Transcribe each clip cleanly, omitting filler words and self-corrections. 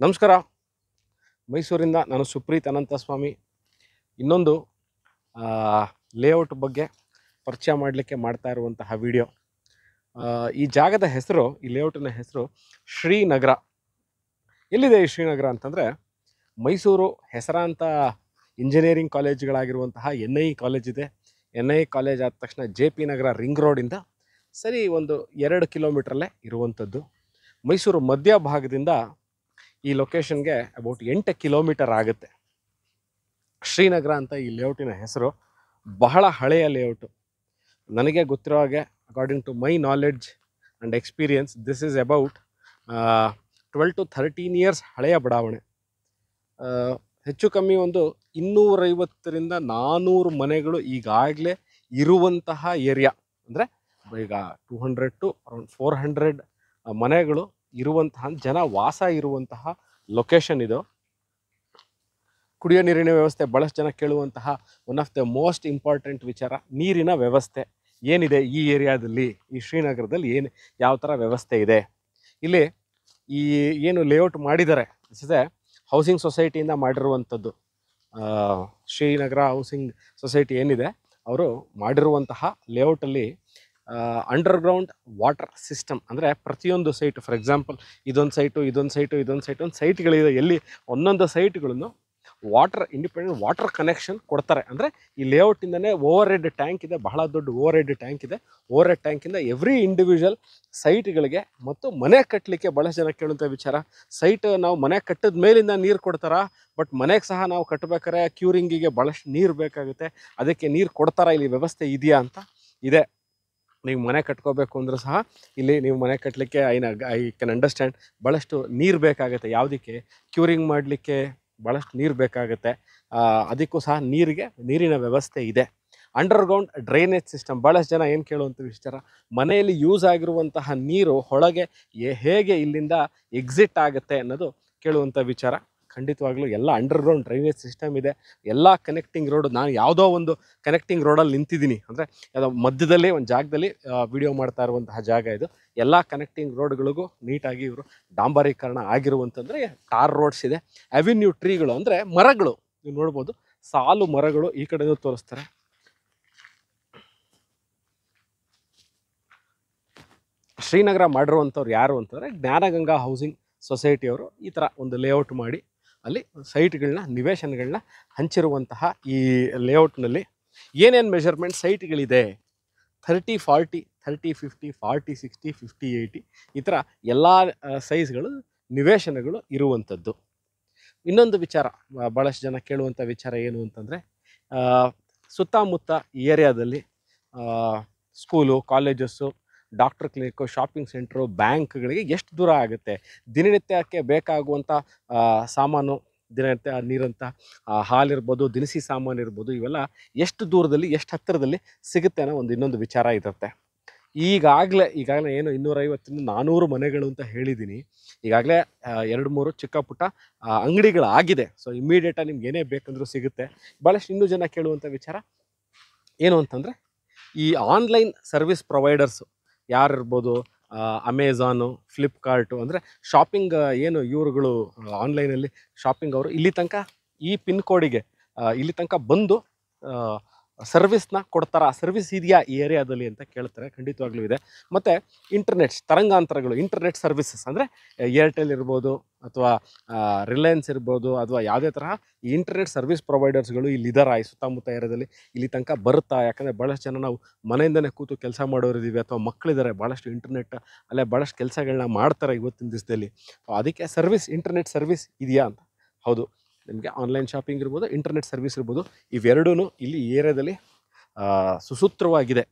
ನಮಸ್ಕಾರ. ಮೈಸೂರಿಂದ ನಾನು ಸುಪ್ರೀತ್ ಅನಂತಸ್ವಾಮಿ. ಇನ್ನೊಂದು ಲೇಔಟ್ ಬಗ್ಗೆ ಪರಿಚಯ ಮಾಡಲಿಕ್ಕೆ ಮಾಡ್ತಾ ಇರುವಂತಹ ವಿಡಿಯೋ. ಈ ಜಾಗದ ಹೆಸರು, ಈ ಲೇಔಟಿನ ಹೆಸರು ಶ್ರೀನಗರ. ಎಲ್ಲಿದೆ ಈ ಶ್ರೀನಗರ ಅಂತಂದರೆ, ಮೈಸೂರು ಹೆಸರಾಂತ ಇಂಜಿನಿಯರಿಂಗ್ ಕಾಲೇಜ್ಗಳಾಗಿರುವಂತಹ NIE ಕಾಲೇಜ್ ಇದೆ. NIE ಕಾಲೇಜ್ ಆದ ತಕ್ಷಣ JP ನಗರ ರಿಂಗ್ ರೋಡಿಂದ ಸರಿ ಒಂದು 2 ಕಿಲೋಮೀಟ್ರಲ್ಲೇ ಇರುವಂಥದ್ದು. ಮೈಸೂರು ಮಧ್ಯಭಾಗದಿಂದ ಈ ಲೊಕೇಶನ್ಗೆ ಅಬೌಟ್ 8 ಕಿಲೋಮೀಟರ್ ಆಗುತ್ತೆ. ಶ್ರೀನಗರ ಅಂತ ಈ ಲೇಔಟಿನ ಹೆಸರು. ಬಹಳ ಹಳೆಯ ಲೇಔಟು. ನನಗೆ ಗೊತ್ತಿರೋ ಹಾಗೆ, according to my knowledge and experience, this is about 12 to 13 years ಹಳೆಯ ಬಡಾವಣೆ. ಹೆಚ್ಚು ಕಮ್ಮಿ ಒಂದು 250ರಿಂದ 400 ಮನೆಗಳು ಈಗಾಗಲೇ ಇರುವಂತಹ ಏರಿಯಾ. ಅಂದರೆ ಈಗ 200 to ಅರೌಂಡ್ 400 ಮನೆಗಳು ಇರುವಂತಹ, ಜನ ವಾಸ ಇರುವಂತಹ ಲೊಕೇಶನ್ ಇದು. ಕುಡಿಯೋ ನೀರಿನ ವ್ಯವಸ್ಥೆ ಭಾಳಷ್ಟು ಜನ ಕೇಳುವಂತಹ one of the most important ವಿಚಾರ, ನೀರಿನ ವ್ಯವಸ್ಥೆ ಏನಿದೆ ಈ ಏರಿಯಾದಲ್ಲಿ, ಈ ಶ್ರೀನಗರದಲ್ಲಿ ಯಾವ ಥರ ವ್ಯವಸ್ಥೆ ಇದೆ. ಇಲ್ಲಿ ಈ ಏನು ಲೇಔಟ್ ಮಾಡಿದ್ದಾರೆ, ದಿಸ್ ಇಸ್ ಎ ಹೌಸಿಂಗ್ ಸೊಸೈಟಿಯಿಂದ ಮಾಡಿರುವಂಥದ್ದು. ಶ್ರೀನಗರ ಹೌಸಿಂಗ್ ಸೊಸೈಟಿ ಏನಿದೆ, ಅವರು ಮಾಡಿರುವಂತಹ ಲೇಔಟಲ್ಲಿ ಅಂಡರ್ಗ್ರೌಂಡ್ ವಾಟರ್ ಸಿಸ್ಟಮ್, ಅಂದರೆ ಪ್ರತಿಯೊಂದು ಸೈಟು, ಫಾರ್ ಎಕ್ಸಾಂಪಲ್ ಇದೊಂದು ಸೈಟು ಸೈಟ್ಗಳಿದೆ, ಎಲ್ಲಿ ಒಂದೊಂದು ಸೈಟ್ಗಳನ್ನು ಇಂಡಿಪೆಂಡೆಂಟ್ ವಾಟರ್ ಕನೆಕ್ಷನ್ ಕೊಡ್ತಾರೆ. ಅಂದರೆ ಈ ಲೇಔಟಿಂದನೇ ಓವರ್ ಹೆಡ್ ಟ್ಯಾಂಕ್ ಇದೆ, ಬಹಳ ದೊಡ್ಡ ಓವರ್ ಹೆಡ್ ಟ್ಯಾಂಕ್ ಇದೆ. ಓವರ್ ಹೆಡ್ ಟ್ಯಾಂಕಿಂದ ಎವ್ರಿ ಇಂಡಿವಿಜುವಲ್ ಸೈಟ್ಗಳಿಗೆ ಮತ್ತು ಮನೆ ಕಟ್ಟಲಿಕ್ಕೆ ಭಾಳಷ್ಟು ಜನ ಕೇಳುವಂಥ ವಿಚಾರ, ಸೈಟ್ ನಾವು ಮನೆ ಕಟ್ಟಿದ ಮೇಲಿಂದ ನೀರು ಕೊಡ್ತಾರಾ, ಬಟ್ ಮನೆಗೆ ಸಹ ನಾವು ಕಟ್ಟಬೇಕಾದ್ರೆ ಕ್ಯೂರಿಂಗಿಗೆ ಭಾಳಷ್ಟು ನೀರು ಬೇಕಾಗುತ್ತೆ, ಅದಕ್ಕೆ ನೀರು ಕೊಡ್ತಾರಾ, ಇಲ್ಲಿ ವ್ಯವಸ್ಥೆ ಇದೆಯಾ ಅಂತ ಇದೆ. ನೀವು ಮನೆ ಕಟ್ಕೋಬೇಕು ಅಂದರೂ ಸಹ ಇಲ್ಲಿ ನೀವು ಮನೆ ಕಟ್ಟಲಿಕ್ಕೆ ಐ ಕ್ಯಾನ್ ಅಂಡರ್ಸ್ಟ್ಯಾಂಡ್ ಭಾಳಷ್ಟು ನೀರು ಬೇಕಾಗುತ್ತೆ. ಯಾವುದಕ್ಕೆ? ಕ್ಯೂರಿಂಗ್ ಮಾಡಲಿಕ್ಕೆ ಭಾಳಷ್ಟು ನೀರು ಬೇಕಾಗುತ್ತೆ. ಅದಕ್ಕೂ ಸಹ ನೀರಿನ ವ್ಯವಸ್ಥೆ ಇದೆ. ಅಂಡರ್ಗ್ರೌಂಡ್ ಡ್ರೈನೇಜ್ ಸಿಸ್ಟಮ್, ಭಾಳಷ್ಟು ಜನ ಏನು ಕೇಳುವಂಥ ವಿಚಾರ, ಮನೆಯಲ್ಲಿ ಯೂಸ್ ಆಗಿರುವಂತಹ ನೀರು ಹೊಳಗೆ ಹೇಗೆ ಇಲ್ಲಿಂದ ಎಕ್ಸಿಟ್ ಆಗುತ್ತೆ ಅನ್ನೋದು ಕೇಳುವಂಥ ವಿಚಾರ. ಖಂಡಿತವಾಗ್ಲೂ ಎಲ್ಲ ಅಂಡರ್ಗ್ರೌಂಡ್ ಡ್ರೈನೇಜ್ ಸಿಸ್ಟಮ್ ಇದೆ. ಎಲ್ಲ ಕನೆಕ್ಟಿಂಗ್ ರೋಡ್, ನಾನು ಯಾವುದೋ ಒಂದು ಕನೆಕ್ಟಿಂಗ್ ರೋಡಲ್ಲಿ ನಿಂತಿದ್ದೀನಿ, ಅಂದರೆ ಯಾವುದೋ ಮಧ್ಯದಲ್ಲಿ ಒಂದು ಜಾಗದಲ್ಲಿ ವಿಡಿಯೋ ಮಾಡ್ತಾ ಇರುವಂತಹ ಜಾಗ ಇದು. ಎಲ್ಲ ಕನೆಕ್ಟಿಂಗ್ ರೋಡ್ಗಳಿಗೂ ನೀಟಾಗಿ ಇವರು ಡಾಂಬರೀಕರಣ ಆಗಿರುವಂಥದ್ರೆ ಟಾರ್ ರೋಡ್ಸ್ ಇದೆ. ಅವೆನ್ಯೂ ಟ್ರೀಗಳು, ಅಂದರೆ ಮರಗಳು, ನೀವು ನೋಡ್ಬೋದು, ಸಾಲು ಮರಗಳು ಈ ಕಡೆನೂ ತೋರಿಸ್ತಾರೆ. ಶ್ರೀನಗರ ಮಾಡಿರುವಂಥವ್ರು ಯಾರು ಅಂತಂದರೆ ಜ್ಞಾನಗಂಗಾ ಹೌಸಿಂಗ್ ಸೊಸೈಟಿಯವರು ಈ ಥರ ಒಂದು ಲೇಔಟ್ ಮಾಡಿ ಅಲ್ಲಿ ಸೈಟ್ಗಳನ್ನ, ನಿವೇಶನಗಳನ್ನ ಹಂಚಿರುವಂತಹ ಈ ಲೇಔಟ್ನಲ್ಲಿ ಏನೇನು ಮೆಷರ್ಮೆಂಟ್ ಸೈಟ್ಗಳಿದೆ, 30-40, 30-50, 40-60, 50-80 ಈ ಥರ ಎಲ್ಲ ಸೈಜ್ಗಳು ನಿವೇಶನಗಳು ಇರುವಂಥದ್ದು. ಇನ್ನೊಂದು ವಿಚಾರ, ಭಾಳಷ್ಟು ಜನ ಕೇಳುವಂಥ ವಿಚಾರ ಏನು ಅಂತಂದರೆ, ಸುತ್ತಮುತ್ತ ಏರಿಯಾದಲ್ಲಿ school, colleges, doctor clinic, shopping centre, ಬ್ಯಾಂಕ್ಗಳಿಗೆ ಎಷ್ಟು ದೂರ ಆಗುತ್ತೆ, ದಿನನಿತ್ಯಕ್ಕೆ ಬೇಕಾಗುವಂಥ ಸಾಮಾನು, ದಿನನಿತ್ಯ ನೀರಂಥ ಹಾಲಿರ್ಬೋದು, ದಿನಸಿ ಸಾಮಾನು ಇರ್ಬೋದು, ಇವೆಲ್ಲ ಎಷ್ಟು ದೂರದಲ್ಲಿ, ಎಷ್ಟು ಹತ್ತಿರದಲ್ಲಿ ಸಿಗುತ್ತೆ ಅನ್ನೋ ಇನ್ನೊಂದು ವಿಚಾರ ಇರುತ್ತೆ. ಈಗಾಗಲೇ ಏನು 250-400 ಮನೆಗಳು ಅಂತ ಹೇಳಿದ್ದೀನಿ. ಈಗಾಗಲೇ 2-3 ಚಿಕ್ಕ ಪುಟ್ಟ ಅಂಗಡಿಗಳಾಗಿದೆ. ಸೊ ಇಮ್ಮಿಡಿಯೇಟಾಗಿ ನಿಮ್ಗೆ ಏನೇ ಬೇಕಂದ್ರೂ ಸಿಗುತ್ತೆ. ಭಾಳಷ್ಟು ಇನ್ನೂ ಜನ ಕೇಳುವಂಥ ವಿಚಾರ ಏನು ಅಂತಂದರೆ, ಈ ಆನ್ಲೈನ್ ಸರ್ವಿಸ್ ಪ್ರೊವೈಡರ್ಸು ಯಾರಿರ್ಬೋದು, ಅಮೆಝಾನು, ಫ್ಲಿಪ್ಕಾರ್ಟು, ಅಂದರೆ ಶಾಪಿಂಗ್ ಏನು ಇವ್ರುಗಳು ಆನ್ಲೈನಲ್ಲಿ ಶಾಪಿಂಗ್, ಅವರು ಇಲ್ಲಿ ತನಕ ಈ ಪಿನ್ ಕೋಡಿಗೆ ಇಲ್ಲಿ ತನಕ ಬಂದು ಸರ್ವಿಸ್ನ ಕೊಡ್ತಾರಾ, ಸರ್ವಿಸ್ ಇದೆಯಾ ಈ ಏರಿಯಾದಲ್ಲಿ ಅಂತ ಕೇಳ್ತಾರೆ. ಖಂಡಿತವಾಗ್ಲೂ ಇದೆ. ಮತ್ತು ತರಂಗಾಂತರಗಳು, ಇಂಟರ್ನೆಟ್ ಸರ್ವಿಸಸ್, ಅಂದರೆ ಏರ್ಟೆಲ್ ಇರ್ಬೋದು, ಅಥವಾ ರಿಲಯನ್ಸ್ ಇರ್ಬೋದು, ಅಥವಾ ಯಾವುದೇ ತರಹ ಈ ಇಂಟರ್ನೆಟ್ ಸರ್ವಿಸ್ ಪ್ರೊವೈಡರ್ಸ್ಗಳು ಇಲ್ಲಿದ್ದಾರಾ ಈ ಸುತ್ತಮುತ್ತ ಏರಿಯಾದಲ್ಲಿ, ಇಲ್ಲಿ ತನಕ ಬರುತ್ತಾ? ಯಾಕಂದರೆ ಭಾಳಷ್ಟು ಜನ ನಾವು ಮನೆಯಿಂದನೇ ಕೂತು ಕೆಲಸ ಮಾಡೋರಿದ್ದೀವಿ, ಅಥವಾ ಮಕ್ಕಳಿದ್ದಾರೆ, ಭಾಳಷ್ಟು ಇಂಟರ್ನೆಟ್ ಅಲ್ಲೇ ಭಾಳಷ್ಟು ಕೆಲಸಗಳನ್ನ ಮಾಡ್ತಾರೆ ಇವತ್ತಿನ ದಿವಸದಲ್ಲಿ. ಅದಕ್ಕೆ ಇಂಟರ್ನೆಟ್ ಸರ್ವಿಸ್ ಇದೆಯಾ ಅಂತ. ಹೌದು, ನಿಮಗೆ ಆನ್ಲೈನ್ ಶಾಪಿಂಗ್ ಇರ್ಬೋದು, ಇಂಟರ್ನೆಟ್ ಸರ್ವಿಸ್ ಇರ್ಬೋದು, ಇವೆರಡೂ ಇಲ್ಲಿ ಏರಿಯಾದಲ್ಲಿ ಸುಸೂತ್ರವಾಗಿದೆ.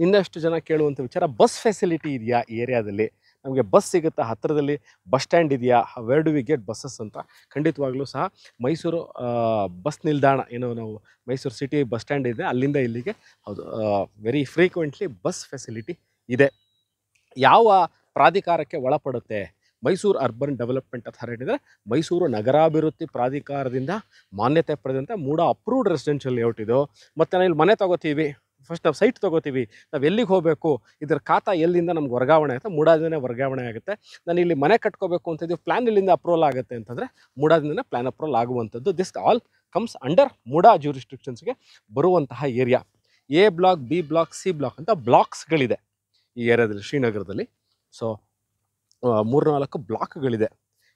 ಇನ್ನಷ್ಟು ಜನ ಕೇಳುವಂಥ ವಿಚಾರ, ಬಸ್ ಫೆಸಿಲಿಟಿ ಇದೆಯಾ ಈ ಏರಿಯಾದಲ್ಲಿ, ನಮಗೆ ಬಸ್ ಸಿಗುತ್ತಾ, ಹತ್ತಿರದಲ್ಲಿ ಬಸ್ ಸ್ಟ್ಯಾಂಡ್ ಇದೆಯಾ, where do we get buses ಅಂತ. ಖಂಡಿತವಾಗ್ಲೂ ಸಹ ಮೈಸೂರು ಬಸ್ ನಿಲ್ದಾಣ, ಏನು ನಾವು ಮೈಸೂರು ಸಿಟಿ ಬಸ್ ಸ್ಟ್ಯಾಂಡ್ ಇದೆ, ಅಲ್ಲಿಂದ ಇಲ್ಲಿಗೆ ಹೌದು ವೆರಿ ಫ್ರೀಕ್ವೆಂಟ್ಲಿ ಬಸ್ ಫೆಸಿಲಿಟಿ ಇದೆ. ಯಾವ ಪ್ರಾಧಿಕಾರಕ್ಕೆ ಒಳಪಡುತ್ತೆ? ಮೈಸೂರು ಅರ್ಬನ್ ಡೆವಲಪ್ಮೆಂಟ್ ಅಥಾರಿಟಿ, ಅಂದರೆ ಮೈಸೂರು ನಗರಾಭಿವೃದ್ಧಿ ಪ್ರಾಧಿಕಾರದಿಂದ ಮಾನ್ಯತೆ ಪಡೆದಂಥ ಮೂಡ ಅಪ್ರೂವ್ಡ್ ರೆಸಿಡೆನ್ಷಿಯಲ್ ಲೇಔಟ್ ಇದು. ಮತ್ತು ನಾವು ಇಲ್ಲಿ ಮನೆ ತೊಗೋತೀವಿ, ಫಸ್ಟ್ ನಾವು ಸೈಟ್ ತೊಗೋತೀವಿ, ನಾವು ಎಲ್ಲಿಗೆ ಹೋಗಬೇಕು, ಇದರ ಖಾತಾ ಎಲ್ಲಿಂದ ನಮ್ಗೆ ವರ್ಗಾವಣೆ ಆಗುತ್ತೆ, ಮೂಡಾದಿಂದನೇ ವರ್ಗಾವಣೆ ಆಗುತ್ತೆ. ನಾನು ಇಲ್ಲಿ ಮನೆ ಕಟ್ಕೋಬೇಕು ಅಂತಿದ್ದೀವಿ, ಪ್ಲ್ಯಾನ್ ಇಲ್ಲಿಂದ ಅಪ್ರೂವಲ್ ಆಗುತ್ತೆ ಅಂತಂದರೆ ಮೂಡಾದಿಂದನೇ ಪ್ಲ್ಯಾನ್ ಅಪ್ರೂವಲ್ ಆಗುವಂಥದ್ದು. This all comes under MUDA ಜ್ಯೂರಿಸ್ಟ್ರಿಕ್ಷನ್ಸ್ಗೆ ಬರುವಂತಹ area. A block, B block, C block ಅಂತ ಬ್ಲಾಕ್ಸ್ಗಳಿದೆ ಈ ಏರಿಯಾದಲ್ಲಿ, ಶ್ರೀನಗರದಲ್ಲಿ. ಸೊ 3-4 ಬ್ಲಾಕ್ಗಳಿದೆ.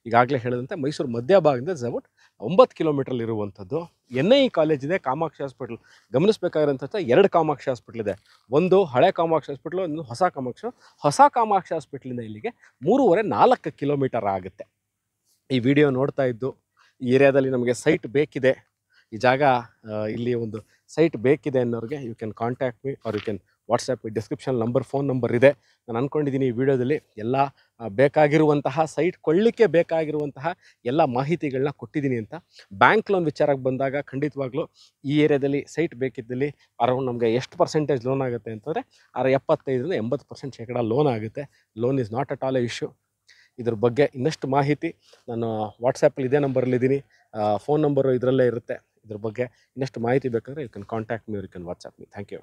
ಈಗಾಗಲೇ ಹೇಳಿದಂತೆ ಮೈಸೂರು ಮಧ್ಯಭಾಗದಿಂದ ಅಬೌಟ್ 9 ಕಿಲೋಮೀಟ್ರಲ್ಲಿ ಇರುವಂಥದ್ದು. NIE ಕಾಲೇಜ್ ಇದೆ, ಕಾಮಾಕ್ಷಿ ಹಾಸ್ಪಿಟಲ್. ಗಮನಿಸಬೇಕಾಗಿರೋಂಥ 2 ಕಾಮಾಕ್ಷಿ ಹಾಸ್ಪಿಟ್ಲ್ ಇದೆ. ಒಂದು ಹಳೆ ಕಾಮಾಕ್ಷಿ ಹಾಸ್ಪಿಟ್ಲು, ಒಂದು ಹೊಸ ಕಾಮಾಕ್ಷಿ ಹಾಸ್ಪಿಟ್ಲಿಂದ ಇಲ್ಲಿಗೆ 3.5-4 ಕಿಲೋಮೀಟರ್ ಆಗುತ್ತೆ. ಈ ವಿಡಿಯೋ ನೋಡ್ತಾ ಇದ್ದು ಈ ಏರಿಯಾದಲ್ಲಿ ನಮಗೆ ಸೈಟ್ ಬೇಕಿದೆ, ಈ ಜಾಗ ಇಲ್ಲಿ ಒಂದು ಸೈಟ್ ಬೇಕಿದೆ ಅನ್ನೋರಿಗೆ you can contact me or you can WhatsApp me. Description phone number ಇದೆ. ನಾನು ಅಂದ್ಕೊಂಡಿದ್ದೀನಿ ಈ ವಿಡಿಯೋದಲ್ಲಿ ಎಲ್ಲ ಬೇಕಾಗಿರುವಂತಹ ಸೈಟ್ ಕೊಳ್ಳಿಕ್ಕೆ ಬೇಕಾಗಿರುವಂತಹ ಎಲ್ಲ ಮಾಹಿತಿಗಳನ್ನ ಕೊಟ್ಟಿದ್ದೀನಿ ಅಂತ. ಬ್ಯಾಂಕ್ ಲೋನ್ ವಿಚಾರಕ್ಕೆ ಬಂದಾಗ ಖಂಡಿತವಾಗ್ಲೂ ಈ ಏರಿಯಾದಲ್ಲಿ ಸೈಟ್ ಬೇಕಿದ್ದಲ್ಲಿ ಅರೌಂಡ್ ನಮಗೆ ಎಷ್ಟು ಪರ್ಸೆಂಟೇಜ್ ಲೋನ್ ಆಗುತ್ತೆ ಅಂತಂದರೆ 75-80% ಲೋನ್ ಆಗುತ್ತೆ. Loan is not at all A issue. ಇದ್ರ ಬಗ್ಗೆ ಇನ್ನಷ್ಟು ಮಾಹಿತಿ ನಾನು ವಾಟ್ಸಪ್ಪಲ್ಲಿ ಇದೇ ನಂಬರಲ್ಲಿದ್ದೀನಿ, ಫೋನ್ ನಂಬರು ಇದರಲ್ಲೇ ಇರುತ್ತೆ. ಇದ್ರ ಬಗ್ಗೆ ಇನ್ನಷ್ಟು ಮಾಹಿತಿ ಬೇಕಾದರೆ you can contact me, you can WhatsApp me. Thank you.